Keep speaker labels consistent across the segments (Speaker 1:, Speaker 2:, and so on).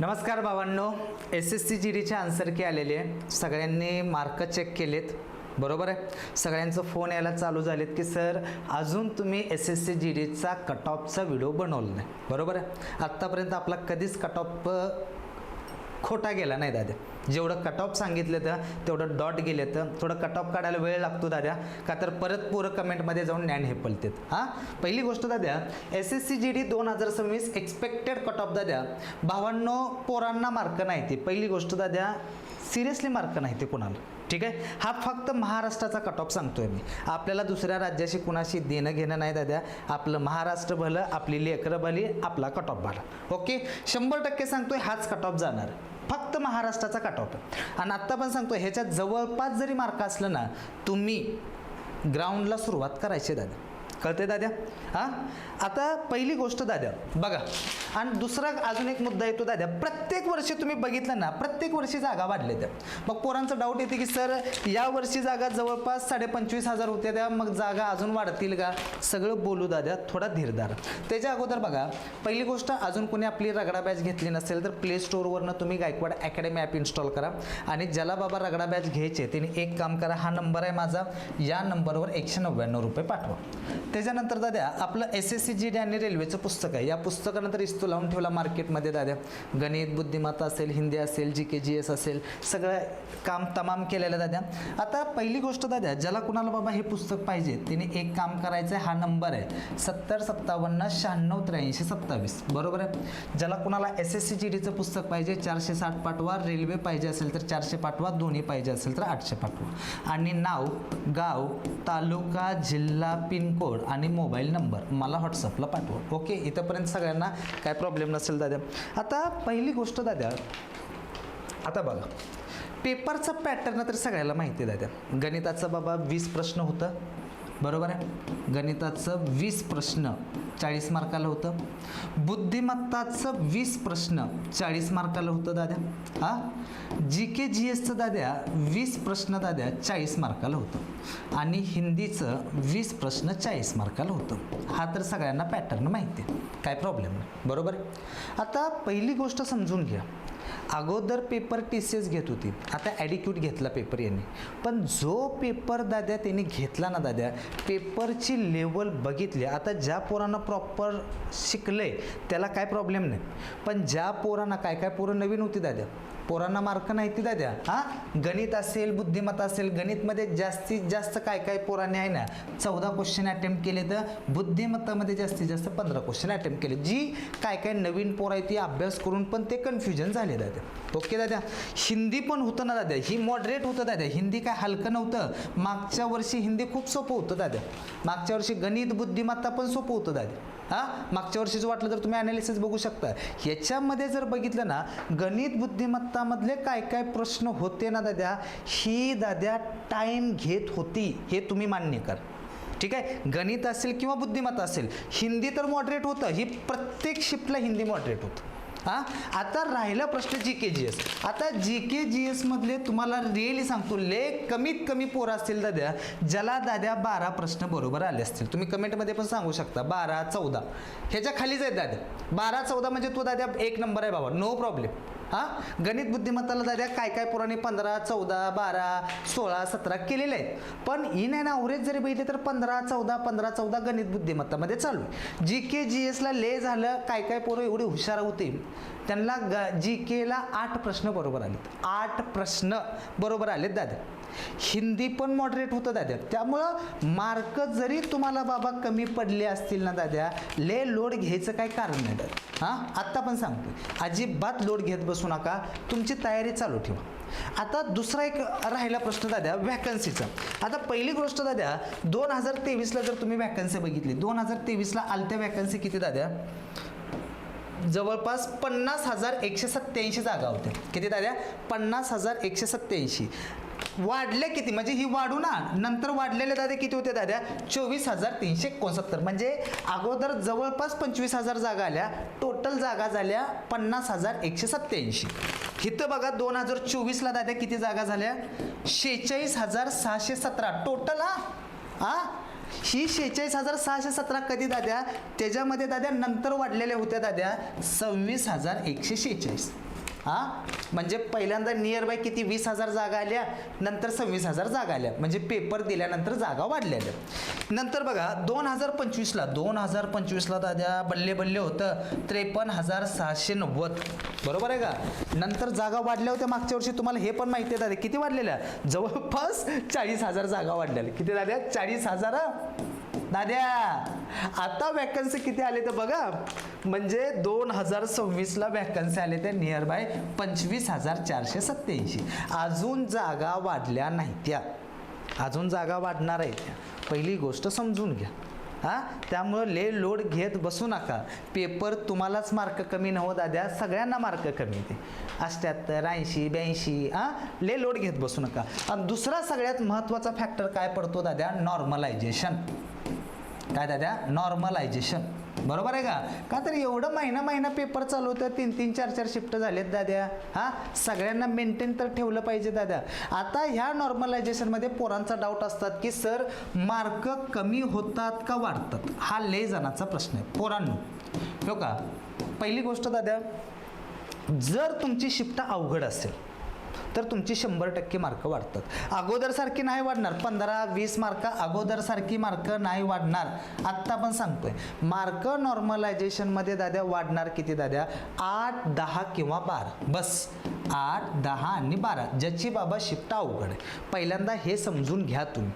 Speaker 1: नमस्कार भावांनो, SSC GDचे answer की आलेले आहे. सगळ्यांनी मार्क चेक केलेत, बरोबर आहे. सगळ्यांचं फोन यायला चालू झालेत की सर अजून तुम्ही SSC GDचा कट ऑफचा व्हिडिओ बनवला नाही, बरोबर आहे. आत्तापर्यंत आपला कधीच कट ऑफ खोटा गेला नाही दादा. जेवढं कट ऑफ सांगितलं तर तेवढं डॉट गेले तर थोडं कट ऑफ काढायला वेळ लागतो दादा, का तर परत पोरं कमेंटमध्ये जाऊन ज्ञान हेपलतेत. हां, पहिली गोष्ट दादा, SSC GD 2026 expected cut off दादा. भावांनो, पोरांना मार्क नाही ते. पहिली गोष्ट दादा, सिरियसली मार्क नाही ते कुणाला, ठीक आहे. हा फक्त महाराष्ट्राचा कट ऑफ सांगतोय मी. आपल्याला दुसऱ्या राज्याशी कुणाशी देणं घेणं नाही दादा. आपलं महाराष्ट्र भलं, आपली लेकरं भली, आपला कट ऑफ भला. ओके, 100% सांगतोय हाच कट ऑफ जाणार, फक्त महाराष्ट्राचा कट ऑफ. आणि आत्ता पण सांगतो, ह्याच्यात जवळपास जरी मार्क असलं ना, तुम्ही ग्राउंडला सुरुवात करायची दादा. कळते दादा? हां, आता पहिली गोष्ट दादा बघा. आणि दुसरा अजून एक मुद्दा येतो दादा, प्रत्येक वर्षी तुम्ही बघितलं ना, प्रत्येक वर्षी जागा वाढल्या त्या. मग पोरांचं डाऊट येते की सर या वर्षी जागा जवळपास 25,500 होत्या त्या, मग जागा अजून वाढतील का? सगळं बोलू दादा, थोडा धीरधार. त्याच्या अगोदर बघा, पहिली गोष्ट, अजून कोणी आपली रगडा बॅच घेतली नसेल तर प्ले स्टोअरवरनं तुम्ही गायकवाड अकॅडमी ॲप इन्स्टॉल करा. आणि ज्याला बाबा रगडा बॅच घ्यायचे त्याने एक काम करा, हा नंबर आहे माझा, या नंबरवर 199 रुपये पाठवा. त्याच्यानंतर दादा आपलं SSC GD आणि रेल्वेचं पुस्तक आहे. या पुस्तकानंतर इस्तू लावून ठेवला मार्केटमध्ये दादा. गणित, बुद्धिमत्ता असेल, हिंदी असेल, GK GS असेल, सगळं काम तमाम केलेलं दादा. आता पहिली गोष्ट दादा, ज्याला कुणाला बाबा हे पुस्तक पाहिजे त्याने एक काम करायचं आहे, हा नंबर आहे 7057969327, बरोबर आहे. ज्याला कुणाला SSC GDचं पुस्तक पाहिजे 460 पाठवा. रेल्वे पाहिजे असेल तर 400 पाठवा. दोन्ही पाहिजे असेल तर 800 पाठवा. आणि नाव, गाव, तालुका, जिल्हा, पिनकोड आणि मोबाईल नंबर मला व्हॉट्सअपला पाठवा. ओके, इथंपर्यंत सगळ्यांना काय प्रॉब्लेम नसेल दादा. आता पहिली गोष्ट दादा, आता बघा, पेपरचा पॅटर्न तर सगळ्याला माहिती आहे दादा. गणिताचं बाबा 20 प्रश्न होतं, बरोबर आहे. गणिताचं 20 प्रश्न 40 मार्काला होतं. बुद्धिमत्ताचं 20 प्रश्न 40 मार्काला होतं दादा. हां, GK GSचं दाद्या 20 प्रश्न दाद्या 40 मार्काला होतं. आणि हिंदीचं 20 प्रश्न 40 मार्काला होतं. हा तर सगळ्यांना पॅटर्न माहिती आहे, काय प्रॉब्लेम नाही, बरोबर. आता पहिली गोष्ट समजून घ्या, अगोदर पेपर TCS घेत होती, आता ॲडिक्यूट घेतला पेपर यांनी. पण जो पेपर दाद्या त्यांनी घेतला ना दाद्या, पेपरची लेवल बघितली. आता ज्या पोरांना प्रॉपर शिकले त्याला काय प्रॉब्लेम नाही, पण ज्या पोरांना काय पोरं नवीन होती दाद्या, पोरांना मार्क नाही ती दाद्या. हां, गणित असेल, बुद्धिमत्ता असेल, गणितमध्ये जास्तीत जास्त काय पोरांनी आहे ना 14 क्वेश्चन अटेम्प्ट केले, तर बुद्धिमत्तामध्ये जास्तीत जास्त 15 क्वेश्चन अटेम्प्ट केले. जी काय नवीन पोरं आहे ती अभ्यास करून पण ते कन्फ्युजन झाले दादा. ओके दादा, हिंदी पण होतं ना दादा, ही मॉडरेट होतं दादा. हिंदी काय हलकं नव्हतं. मागच्या वर्षी हिंदी खूप सोपं होतं दादा. मागच्या वर्षी गणित, बुद्धिमत्ता पण सोपं होतं दादा. हां, मागच्या वर्षीच वाटलं तर तुम्ही ॲनालिसिस बघू शकता. ह्याच्यामध्ये जर बघितलं ना, गणित, बुद्धिमत्तामधले काय प्रश्न होते ना दाद्या, ही दाद्या टाईम घेत होती, हे तुम्ही मान्य कर, ठीक आहे. गणित असेल किंवा बुद्धिमत्ता असेल, हिंदी तर मॉडरेट होतं. ही प्रत्येक शिफ्टला हिंदी मॉडरेट होतं. हां, आता राहिला प्रश्न GK GS. आता GK GS मधले तुम्हाला रिअली सांगतो, कमीत कमी पोरं असतील दाद्या ज्याला दाद्या 12 प्रश्न बरोबर आले असतील. तुम्ही कमेंटमध्ये पण सांगू शकता 12, 14 ह्याच्या खालीच आहेत दाद्या. 12, 14 म्हणजे तो दाद्या एक नंबर आहे बाबा, नो प्रॉब्लेम. हां, गणित, बुद्धिमत्ताला दाद्या काय पोरांनी 15, 14, 12, 16, 17 केलेले आहेत. पण इन अँड ॲव्हरेज जरी बघितले तर 15, 14 गणित, बुद्धिमत्तामध्ये चालू आहे. GK GSला ले झालं, काय पोरं एवढे हुशार होते, त्यांना GKला 8 प्रश्न बरोबर आलेत. 8 प्रश्न बरोबर आलेत दादा. हिंदी पण मॉडरेट होतं दाद्या. त्यामुळं मार्क जरी तुम्हाला बाबा कमी पडले असतील ना दाद्या, लोड घ्यायचं काही कारण नाही दादा. हां, आत्ता पण सांगतो, अजिबात लोड घेत बसू नका, तुमची तयारी चालू ठेवा. आता दुसरा एक राहिला प्रश्न दाद्या व्हॅकन्सीचा. आता पहिली गोष्ट दाद्या, 2023ला जर तुम्ही व्हॅकन्सी बघितली, 2023ला आलत्या व्हॅकन्सी किती दाद्या? जवळपास 50,187 जागा होत्या. किती दाद्या? 50,187. वाढले किती, म्हणजे ही वाढू ना, नंतर वाढलेले दादा किती होते दादा? 24,369. म्हणजे अगोदर जवळपास 25,000 जागा आल्या, टोटल जागा झाल्या 50,187. इथं बघा 2024ला दादा किती जागा झाल्या? 46,617 टोटल. हां, ही 46,617 कधी दाद्या? त्याच्यामध्ये दाद्या नंतर वाढलेल्या होत्या दाद्या 26,146. म्हणजे पहिल्यांदा नियर बाय किती 20,000 जागा आल्या, नंतर 26,000 जागा आल्या, म्हणजे पेपर दिल्यानंतर जागा वाढलेल्या. नंतर बघा 2025ला दाद्या बल्ले बल्ले होतं 53,690, बरोबर आहे का. नंतर जागा वाढल्या होत्या मागच्या वर्षी, तुम्हाला हे पण माहिती आहे दादा किती वाढलेल्या, जवळपास 40,000 जागा वाढलेल्या. किती दाद्या, 40,000 दाद्या. आता वॅकन्सी किती आले तर बघा, म्हणजे 2026ला वॅकन्सी आले ते नियर बाय 25,487. अजून जागा वाढल्या नाही त्या, अजून जागा वाढणार आहे त्या, पहिली गोष्ट समजून घ्या. त्यामुळं लोड घेत बसू नका. पेपर तुम्हालाच मार्क कमी नव्हत दाद्या, सगळ्यांना मार्क कमी येते, 78, 80, 82. लोड घेत बसू नका. आणि दुसरा सगळ्यात महत्त्वाचा फॅक्टर काय पडतो दाद्या, नॉर्मलायझेशन. काय दाद्या, नॉर्मलायझेशन, बरोबर आहे का तर एवढं महिना पेपर चालू होतं, 3-3, 4-4 शिफ्ट झालेत दाद्या. सगळ्यांना मेंटेन तर ठेवलं पाहिजे दाद्या. आता ह्या नॉर्मलायझेशनमध्ये पोरांचा डाऊट असतात की सर मार्क कमी होतात का वाढतात, हा लय जणांचा प्रश्न आहे पोरांनो. हो का, पहिली गोष्ट दाद्या, जर तुमची शिफ्ट अवघड असेल तर तुमची 100% मार्क वाढतात. अगोदरसारखी नाही वाढणार, 15-20 मार्क अगोदरसारखी मार्क नाही वाढणार. आत्ता पण सांगतोय, मार्क नॉर्मलायझेशनमध्ये दाद्या वाढणार किती दाद्या, 8, 10 किंवा 12, बस 8, 10 आणि 12, ज्याची बाबा शिफ्ट अवघड आहे. पहिल्यांदा हे समजून घ्या तुम्ही.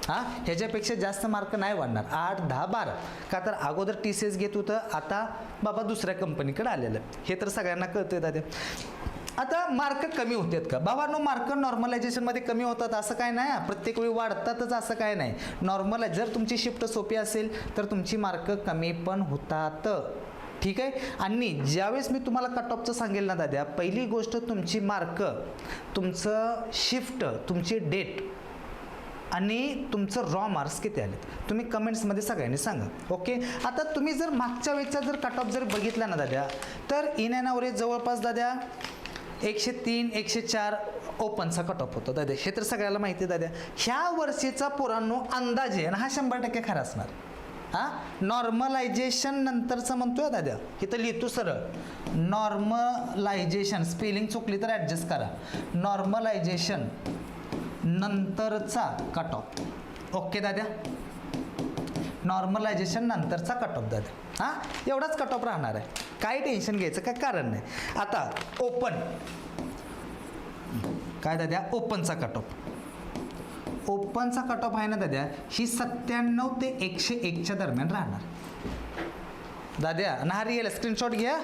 Speaker 1: ह्याच्यापेक्षा जास्त मार्क नाही वाढणार, 8, 10, 12. का तर अगोदर TCS घेत होतं, आता बाबा दुसऱ्या कंपनीकडे आलेलं, हे तर सगळ्यांना कळतंय दाद्या. आता मार्क कमी होतात का बाबांनो, मार्क नॉर्मलायझेशनमध्ये कमी होतात असं काय नाही, प्रत्येक वेळी वाढतातच असं काय नाही. जर तुमची शिफ्ट सोपी असेल तर तुमची मार्क कमी पण होतात, ठीक आहे. आणि ज्यावेळेस मी तुम्हाला कट ऑफचं सांगेल ना दाद्या, पहिली गोष्ट तुमची मार्क, तुमचं शिफ्ट, तुमची डेट आणि तुमचं रॉ मार्क्स किती आले तुम्ही कमेंट्समध्ये सगळ्यांनी सांगा. ओके, आता तुम्ही जर मागच्या वेळेचा जर कट ऑफ जर बघितला ना दाद्या, तर इन अँड ॲव्हरेज जवळपास दाद्या 103, 104 ओपनचा कट ऑफ होतो दाद्या, हे तर सगळ्याला माहिती आहे दाद्या. ह्या वर्षीचा पोरांनो अंदाजे, आणि हा 100% खरा असणार. नॉर्मलायझेशन नंतरचं म्हणतोय दाद्या, इथं लिहितो सरळ, नॉर्मलायझेशन, स्पेलिंग चुकली तर ॲडजस्ट करा, नॉर्मलायझेशन नंतरचा कट ऑफ. ओके दाद्या, नॉर्मलायझेशन नंतरचा कट ऑफ दाद्या, एवढाच कट ऑफ राहणार आहे, काही टेन्शन घ्यायचं काय कारण नाही. आता ओपन काय दाद्या, ओपनचा कट ऑफ, ओपनचा कट ऑफ आहे ना दाद्या, ही 97 ते 101च्या दरम्यान राहणार दाद्या. आणि हा रिअल स्क्रीनशॉट घ्या,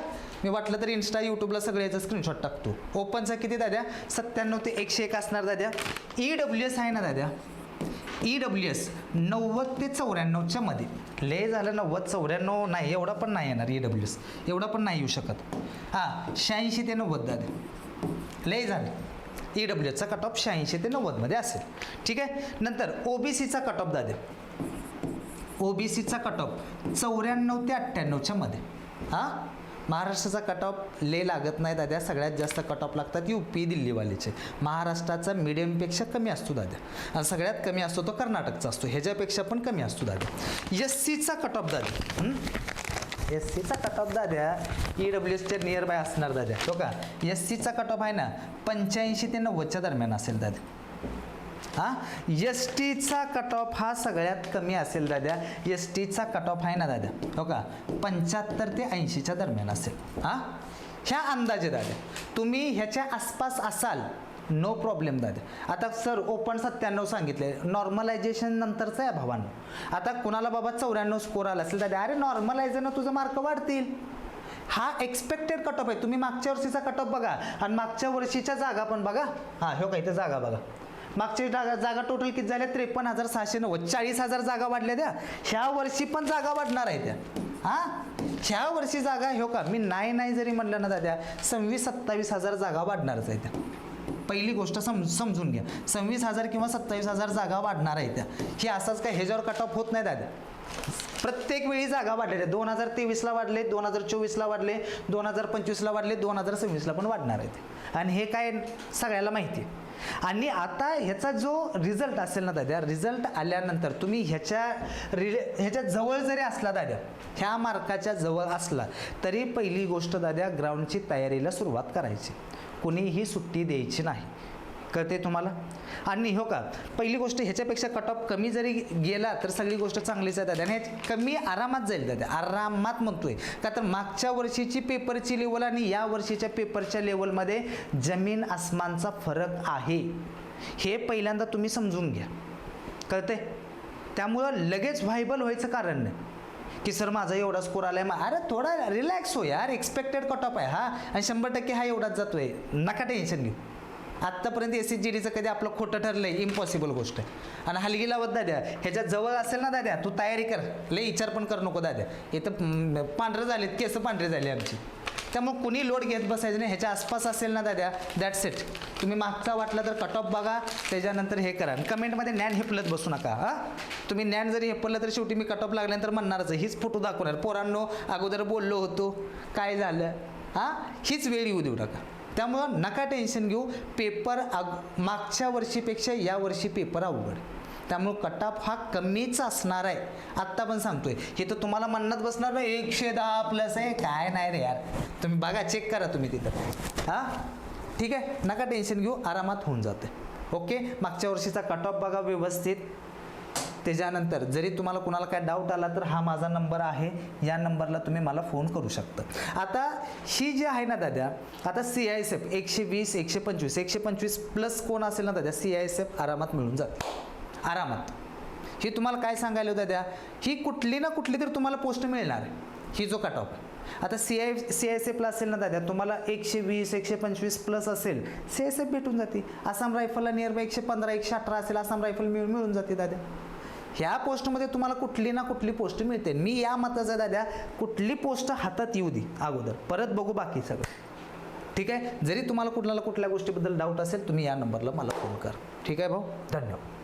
Speaker 1: मी वाटलं तर इन्स्टा यूट्यूबला सगळं याचा स्क्रीनशॉट टाकतो. ओपनचा किती दाद्या, 97 ते 101 असणार दाद्या. EWS आहे ना दाद्या, EWS 90 ते 94च्या मध्ये, लय झालं 90-94 नाही, एवढा पण नाही येणार EWS, एवढा पण नाही येऊ शकत. 86 ते 90 दाद्या, लय झालं. EWSचा कट ऑफ 86 ते 90 मध्ये असेल, ठीक आहे. नंतर OBCचा कट ऑफ दाद्या, OBCचा कट ऑफ 94 ते 98च्या मध्ये. महाराष्ट्राचा कट ऑफ ले लागत नाही दाद्या, सगळ्यात जास्त कट ऑफ लागतात UP दिल्लीवालीचे. महाराष्ट्राचा मिडियमपेक्षा कमी असतो दाद्या, आणि सगळ्यात कमी असतो तो कर्नाटकचा असतो, ह्याच्यापेक्षा पण कमी असतो दाद्या. SCचा कट ऑफ दाद्या, SCचा कट ऑफ दाद्या EWSच्या नियर बाय असणार दाद्या. हो का, SCचा कट ऑफ आहे ना 85 ते 90च्या दरम्यान असेल दाद्या. STचा कट ऑफ हा सगळ्यात कमी असेल दाद्या, STचा कट ऑफ आहे ना दाद्या, हो का 75 ते 80च्या दरम्यान असेल. ह्या अंदाजे दाद्या तुम्ही ह्याच्या आसपास असाल, नो प्रॉब्लेम दाद्या. आता सर ओपन 97 सांगितले, नॉर्मलायझेशन नंतरचं आहे भावांनो. आता कुणाला बाबा 94 स्कोर आला असेल दाद्या, अरे नॉर्मलायझेशननं तुझं मार्क वाढतील, हा एक्सपेक्टेड कट ऑफ आहे. तुम्ही मागच्या वर्षीचा कट ऑफ बघा आणि मागच्या वर्षीच्या जागा पण बघा. हो का, इथे जागा बघा, मागची जागा टोटल किती झाल्या, 53,690, 40,000 जागा वाढल्या द्या. ह्या वर्षी पण जागा वाढणार आहे त्या. ह्या वर्षी जागा, हो का, मी नाही जरी म्हटलं ना दाद्या, 26,000-27,000 जागा वाढणारच आहे त्या. पहिली गोष्ट समजून घ्या, 26,000 किंवा 27,000 जागा वाढणार आहे त्या. हे असंच काय ह्याच्यावर कट ऑफ होत नाही दाद्या, प्रत्येक वेळी जागा वाढलेल्या. 2023ला वाढले, 2024ला वाढले, 2025ला वाढले, 2026ला पण वाढणार आहेत. आणि हे काय सगळ्याला माहिती आहे. आणि आता ह्याचा जो रिझल्ट असेल ना दाद्या, रिझल्ट आल्यानंतर तुम्ही ह्याच्या जवळ जरी असला दाद्या, ह्या मार्काच्या जवळ असला तरी पहिली गोष्ट दाद्या ग्राउंडची तयारीला सुरुवात करायची, कुणीही सुट्टी द्यायची नाही. कळते तुम्हाला? आणि हो का, पहिली गोष्ट ह्याच्यापेक्षा कट ऑफ कमी जरी गेला तर सगळी गोष्ट चांगलीच आहे दादा, आणि कमी आरामात जाईल दादा, आरामात म्हणतोय का तर मागच्या वर्षीची पेपरची लेवल आणि या वर्षीच्या पेपरच्या लेवलमध्ये जमीन आसमानचा फरक आहे, हे पहिल्यांदा तुम्ही समजून घ्या. कळते? त्यामुळं लगेच व्हायबल व्हायचं कारण नाही की सर माझा एवढा स्कोर आलाय, अरे थोडा रिलॅक्स हो यार, एक्सपेक्टेड कट ऑफ आहे हा, आणि 100% हा एवढाच जातोय, नका टेन्शन घेऊ. आत्तापर्यंत SSGDचं कधी आपलं खोटं ठरलंय, इम्पॉसिबल गोष्ट आहे. आणि हलगी लावत दाद्या, ह्याच्या जवळ असेल ना दाद्या, तू तयारी कर, लय विचार पण करू नको दाद्या, इथं पांढरं झालेत, केस पांढरे झाले आमची, त्यामुळे कुणी लोड घेत बसायचं नाही. ह्याच्या आसपास असेल ना दाद्या, दॅट्स इट. तुम्ही मागचा वाटला तर कट ऑफ बघा, त्याच्यानंतर हे करा. कमेंटमध्ये ज्ञान हेपलत बसू नका हां. तुम्ही ज्ञान जरी हेपलं तर शेवटी मी कट ऑफ लागल्यानंतर म्हणणारच, हीच फोटो दाखवणार, पोरांनो अगोदर बोललो होतो काय झालं हां, हीच वेळ येऊ देऊ नका. त्यामुळं नका टेन्शन घेऊ, पेपर मागच्या वर्षीपेक्षा या वर्षी पेपर अवघड, त्यामुळं कट ऑफ हा कमीच असणार आहे. आत्ता पण सांगतोय, हे तर तुम्हाला म्हणत बसणार नाही 110 प्लस आहे, काय नाही रे यार, तुम्ही बघा, चेक करा तुम्ही तिथं हां. ठीक आहे, नका टेन्शन घेऊ, आरामात होऊन जाते. ओके, मागच्या वर्षीचा कट ऑफ बघा व्यवस्थित. त्याच्यानंतर जरी तुम्हाला कुणाला काय डाऊट आला तर हा माझा नंबर आहे, या नंबरला तुम्ही मला फोन करू शकता. आता ही जी आहे ना दाद्या, आता CISF 120 125 प्लस कोण असेल ना दाद्या, CISF आरामात मिळून जाते, आरामात. ही तुम्हाला काय सांगायला होतं दाद्या, ही कुठली ना कुठली तर तुम्हाला पोस्ट मिळणार आहे, ही जो कट ऑफ. आता CISFला असेल ना दाद्या, तुम्हाला 120 125 प्लस असेल, CISF भेटून जाते. आसाम रायफलला नियर बाय 115 118 असेल, आसाम रायफल मिळून जाते दाद्या. ह्या पोस्टमध्ये तुम्हाला कुठली ना कुठली पोस्ट मिळते. मी या मताचा दाद्या, कुठली पोस्ट हातात येऊ दे अगोदर, परत बघू बाकी सगळं. ठीक आहे, जरी तुम्हाला कुठल्या गोष्टीबद्दल डाऊट असेल, तुम्ही या नंबरला मला फोन करा. ठीक आहे भाऊ, धन्यवाद.